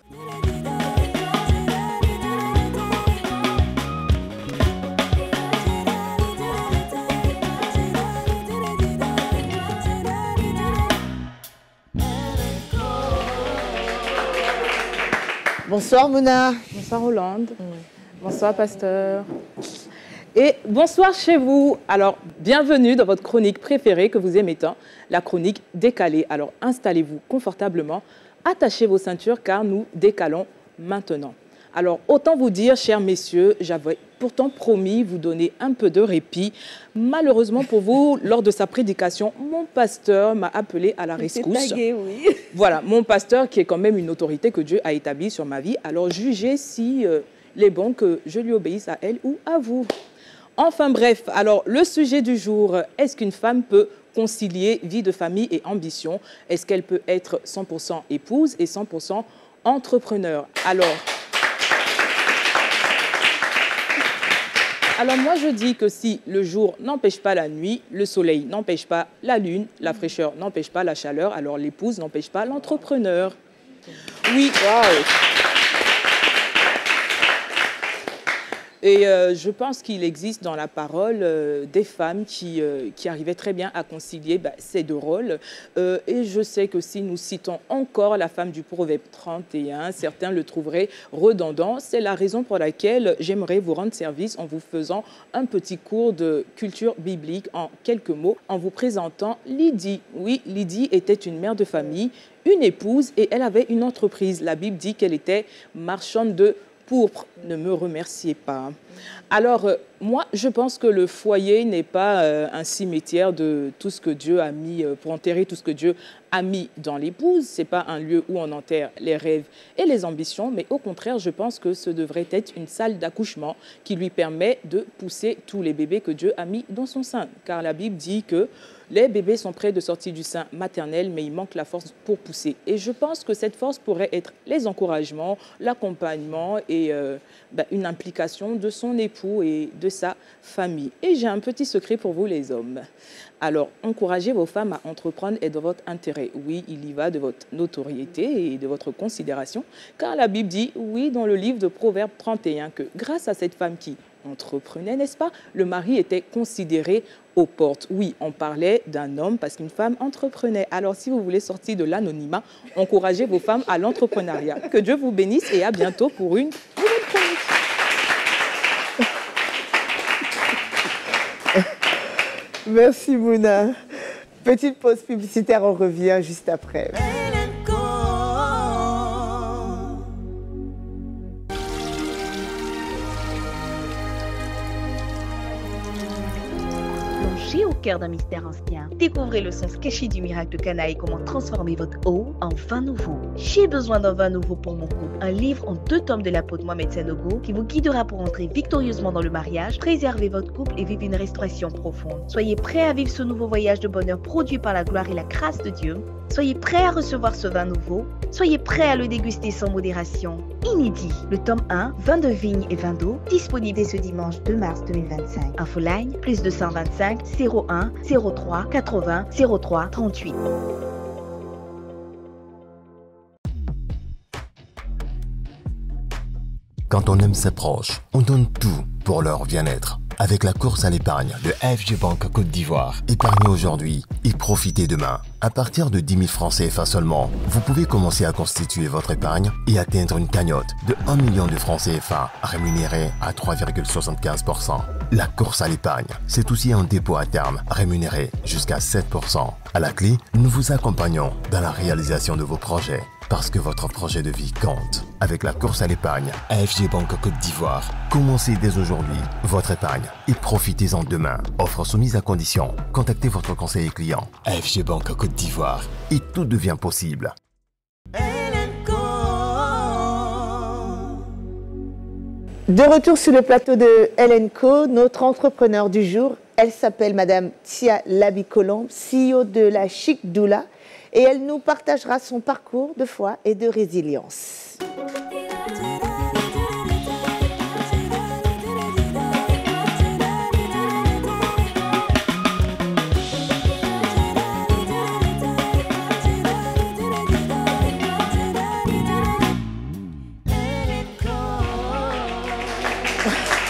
Bonsoir Mouna. Bonsoir Hollande. Bonsoir pasteur. Et bonsoir chez vous. Alors, bienvenue dans votre chronique préférée que vous aimez tant, la chronique décalée. Alors, installez-vous confortablement, attachez vos ceintures car nous décalons maintenant. Alors, autant vous dire, chers messieurs, j'avais pourtant promis vous donner un peu de répit. Malheureusement pour vous, lors de sa prédication, mon pasteur m'a appelé à la rescousse. Tagué, oui. Voilà, mon pasteur qui est quand même une autorité que Dieu a établie sur ma vie. Alors, jugez si il est bon que je lui obéisse à elle ou à vous. Enfin bref, alors le sujet du jour, est-ce qu'une femme peut concilier vie de famille et ambition? Est-ce qu'elle peut être 100% épouse et 100% entrepreneur? Alors, Alors moi, je dis que si le jour n'empêche pas la nuit, le soleil n'empêche pas la lune, la fraîcheur n'empêche pas la chaleur, alors l'épouse n'empêche pas l'entrepreneur. Oui. Waouh. Et je pense qu'il existe dans la parole des femmes qui arrivaient très bien à concilier ces deux rôles. Et je sais que si nous citons encore la femme du Proverbe 31, certains le trouveraient redondant. C'est la raison pour laquelle j'aimerais vous rendre service en vous faisant un petit cours de culture biblique en quelques mots, en vous présentant Lydie. Oui, Lydie était une mère de famille, une épouse, et elle avait une entreprise. La Bible dit qu'elle était marchande de pourpre. Ne me remerciez pas. Alors, moi, je pense que le foyer n'est pas un cimetière de tout ce que Dieu a mis, pour enterrer tout ce que Dieu a mis dans l'épouse. Ce n'est pas un lieu où on enterre les rêves et les ambitions, mais au contraire, je pense que ce devrait être une salle d'accouchement qui lui permet de pousser tous les bébés que Dieu a mis dans son sein. Car la Bible dit que les bébés sont prêts de sortir du sein maternel, mais il manque la force pour pousser. Et je pense que cette force pourrait être les encouragements, l'accompagnement et une implication de son époux et de sa famille. Et j'ai un petit secret pour vous les hommes. Alors, encouragez vos femmes à entreprendre est de votre intérêt. Oui, il y va de votre notoriété et de votre considération, car la Bible dit, oui, dans le livre de Proverbe 31, que grâce à cette femme qui entreprenait, n'est-ce pas, le mari était considéré aux portes. Oui, on parlait d'un homme parce qu'une femme entreprenait. Alors, si vous voulez sortir de l'anonymat, encouragez vos femmes à l'entrepreneuriat. Que Dieu vous bénisse et à bientôt pour une nouvelle chronique. Merci Mouna. Petite pause publicitaire, on revient juste après. Au cœur d'un mystère ancien. Découvrez le sens caché du miracle de Cana et comment transformer votre eau en vin nouveau. J'ai besoin d'un vin nouveau pour mon couple. Un livre en 2 tomes de l'apôtre Mohamed Sanogo qui vous guidera pour entrer victorieusement dans le mariage, préserver votre couple et vivre une restauration profonde. Soyez prêts à vivre ce nouveau voyage de bonheur produit par la gloire et la grâce de Dieu. Soyez prêts à recevoir ce vin nouveau. Soyez prêts à le déguster sans modération. Inédit. Le tome 1, vin de vigne et vin d'eau, disponible dès ce dimanche 2 mars 2025. Infoline, plus 225 01 03 80 03 38. Quand on aime ses proches, on donne tout pour leur bien-être. Avec la course à l'épargne de AFG Banque Côte d'Ivoire, épargnez aujourd'hui et profitez demain. À partir de 10 000 francs CFA seulement, vous pouvez commencer à constituer votre épargne et atteindre une cagnotte de 1 million de francs CFA rémunérée à 3,75%. La course à l'épargne, c'est aussi un dépôt à terme rémunéré jusqu'à 7%. À la clé, nous vous accompagnons dans la réalisation de vos projets. Parce que votre projet de vie compte. Avec la course à l'épargne, AFG Banque Côte d'Ivoire, commencez dès aujourd'hui votre épargne et profitez-en demain. Offre soumise à condition. Contactez votre conseiller client. AFG Banque Côte d'Ivoire et tout devient possible. De retour sur le plateau de LNCO, notre entrepreneur du jour, elle s'appelle Madame Tia Labi-Colombe, CEO de la Chic Doula. Et elle nous partagera son parcours de foi et de résilience.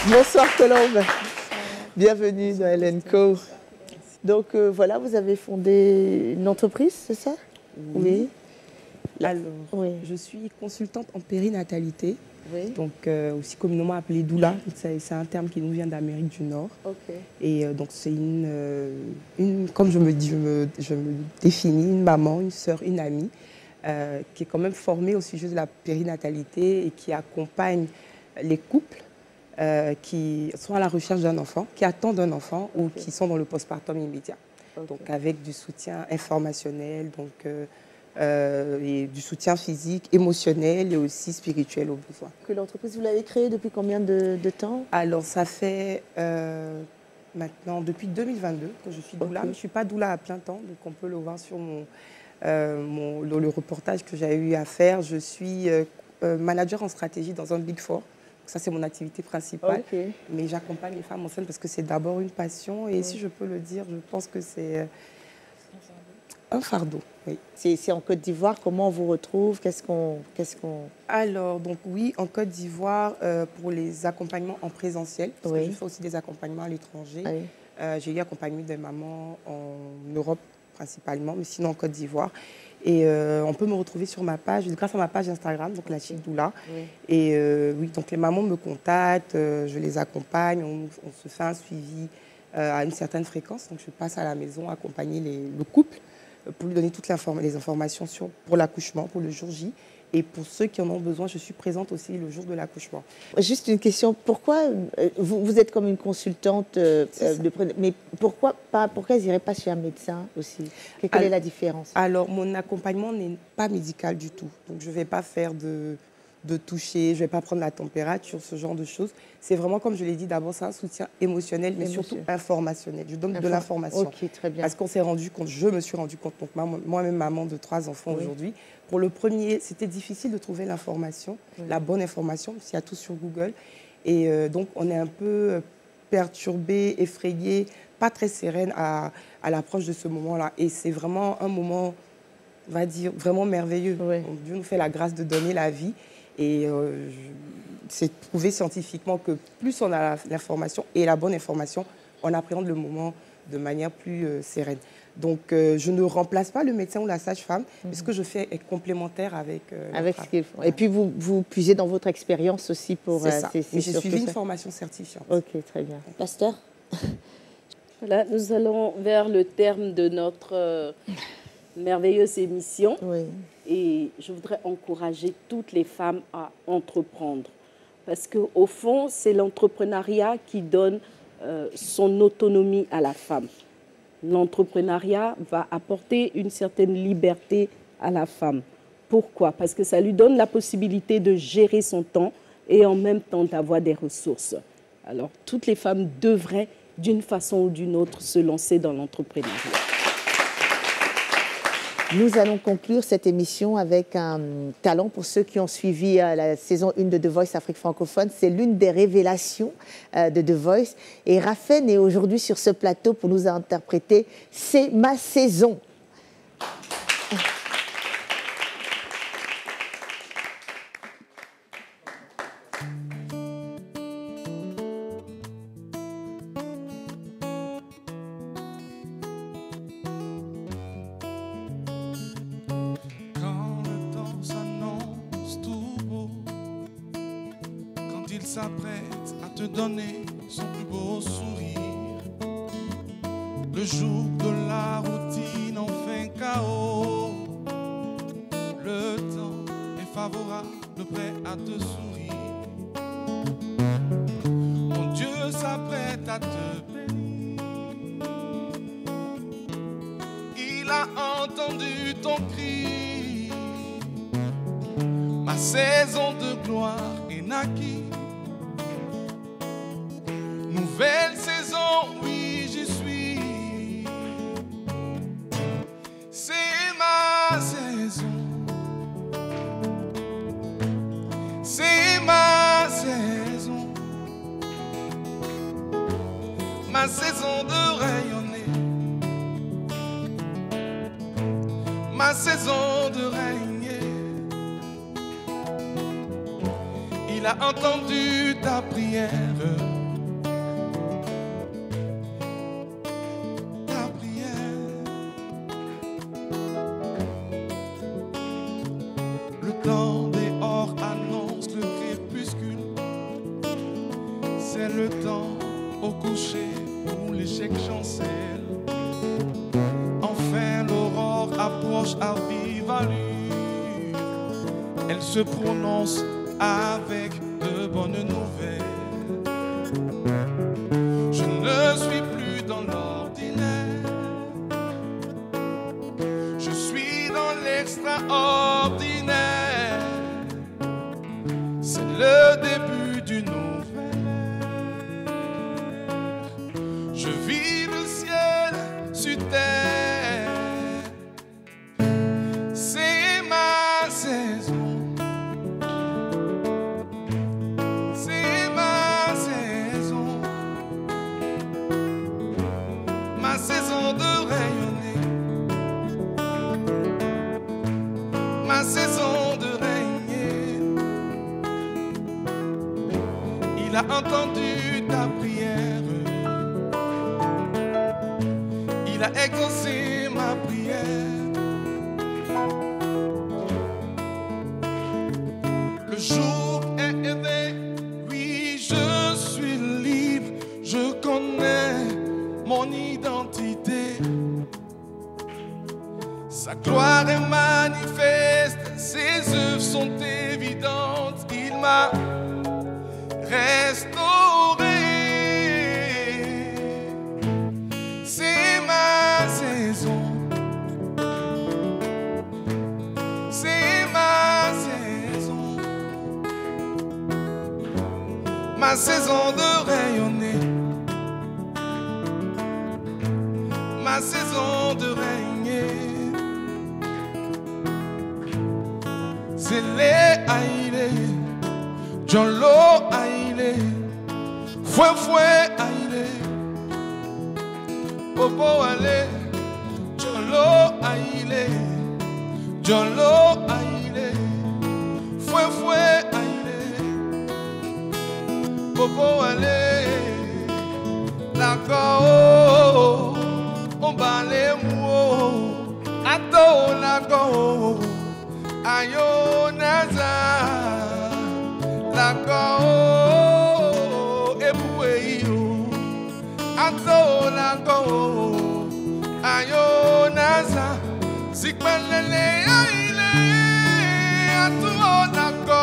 Bonsoir Colombe, bienvenue dans LNCO. Donc voilà, vous avez fondé une entreprise, c'est ça? Oui. Alors, oui. Je suis consultante en périnatalité, oui. Donc aussi communément appelée doula. C'est un terme qui nous vient d'Amérique du Nord. Okay. Et donc c'est comme je me définis, une maman, une sœur, une amie, qui est quand même formée au sujet de la périnatalité et qui accompagne les couples qui sont à la recherche d'un enfant, qui attendent un enfant ou qui sont dans le postpartum immédiat. Donc avec du soutien informationnel, et du soutien physique, émotionnel et aussi spirituel au besoin. Que l'entreprise, vous l'avez créée depuis combien de temps? Alors ça fait maintenant depuis 2022 que je suis doula. Je ne suis pas doula à plein temps, donc on peut le voir sur le reportage que j'ai eu à faire. Je suis manager en stratégie dans un Big Four Ça, c'est mon activité principale. Mais j'accompagne les femmes enceintes parce que c'est d'abord une passion. Et si je peux le dire, je pense que c'est un fardeau. Oui. C'est en Côte d'Ivoire. Comment on vous retrouve? Alors, donc oui, en Côte d'Ivoire, pour les accompagnements en présentiel, parce que je fais aussi des accompagnements à l'étranger. J'ai eu accompagné des mamans en Europe principalement, mais sinon en Côte d'Ivoire. Et on peut me retrouver sur ma page, grâce à ma page Instagram, donc la Chic Doula. Et oui, donc les mamans me contactent, je les accompagne, on se fait un suivi à une certaine fréquence. Donc je passe à la maison accompagner le couple pour lui donner toutes les informations pour l'accouchement, pour le jour J. Et pour ceux qui en ont besoin, je suis présente aussi le jour de l'accouchement. Juste une question, pourquoi vous êtes comme une consultante, mais pourquoi ils n'iraient pas chez un médecin aussi? Quelle est la différence? Alors, mon accompagnement n'est pas médical du tout. Donc, je ne vais pas faire de toucher, je ne vais pas prendre la température, ce genre de choses. C'est vraiment, comme je l'ai dit, d'abord, c'est un soutien émotionnel, mais surtout informationnel. Je donne de l'information. Ok, très bien. Parce qu'on s'est rendu compte, je me suis rendu compte, donc moi-même maman de 3 enfants aujourd'hui, pour le premier, c'était difficile de trouver l'information, la bonne information, parce qu'il y a tout sur Google. Et donc, on est un peu perturbé, effrayé, pas très sereine à l'approche de ce moment-là. Et c'est vraiment un moment, on va dire, vraiment merveilleux. Donc, Dieu nous fait la grâce de donner la vie. Et c'est prouvé scientifiquement que plus on a l'information et la bonne information, on appréhende le moment de manière plus sereine. Donc, je ne remplace pas le médecin ou la sage-femme, mais ce que je fais est complémentaire avec ce qu'ils font. Et puis, vous puisez dans votre expérience aussi pour... C'est ça. Mais j'ai suivi une formation certifiante. Ok, très bien. Pasteur? Voilà, nous allons vers le terme de notre merveilleuse émission. Et je voudrais encourager toutes les femmes à entreprendre. Parce qu'au fond, c'est l'entrepreneuriat qui donne son autonomie à la femme. L'entrepreneuriat va apporter une certaine liberté à la femme. Pourquoi? Parce que ça lui donne la possibilité de gérer son temps et en même temps d'avoir des ressources. Alors, toutes les femmes devraient, d'une façon ou d'une autre, se lancer dans l'entrepreneuriat. Nous allons conclure cette émission avec un talent pour ceux qui ont suivi la saison 1 de The Voice Afrique francophone. C'est l'une des révélations de The Voice. Et Raphaël est aujourd'hui sur ce plateau pour nous interpréter « C'est ma saison ». S'apprête à te donner son plus beau sourire. Le jour de la routine en fin chaos. Le temps est favorable, prêt à te sourire. Mon Dieu s'apprête à te bénir. Il a entendu ton cri. Ma saison de gloire est naquie. Nouvelle saison, oui, j'y suis. C'est ma saison. C'est ma saison. Ma saison de rayonner. Ma saison de régner. Il a entendu ta prière. Elle se prononce avec de bonnes nouvelles. Je ne suis plus dans l'ordinaire. Je suis dans l'extraordinaire. C'est le début d'une nouvelle ère. Je vis le ciel sur terre. C'est ma saison. C'est entendu ta prière. Il a exaucé ma prière. Le jour est élevé, oui, je suis libre, je connais mon identité. Sa gloire est manifeste, ses œuvres sont évidentes, il m'a restauré. C'est ma saison, c'est ma saison de rayonner, ma saison de régner. C'est les aïlés, Jolo aïlé, fouet aïlé, Popo aïlé, Jolo aïlé, Jolo aïlé, fouet aïlé, Popo aïlé, la go, on bat les mots, ato la go. Ayo naza la go ebue yo ato la go ayo naza sikbalele aile ato la go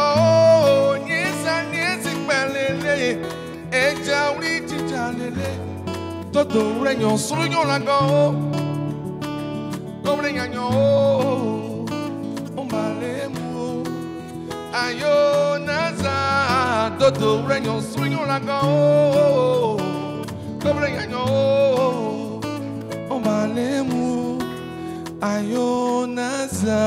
nyesa sikbalele eja uri tijalele todo reño suño la go dobre ñaño ayo naza todo reño sueño la go doble año o malemu ayo naza.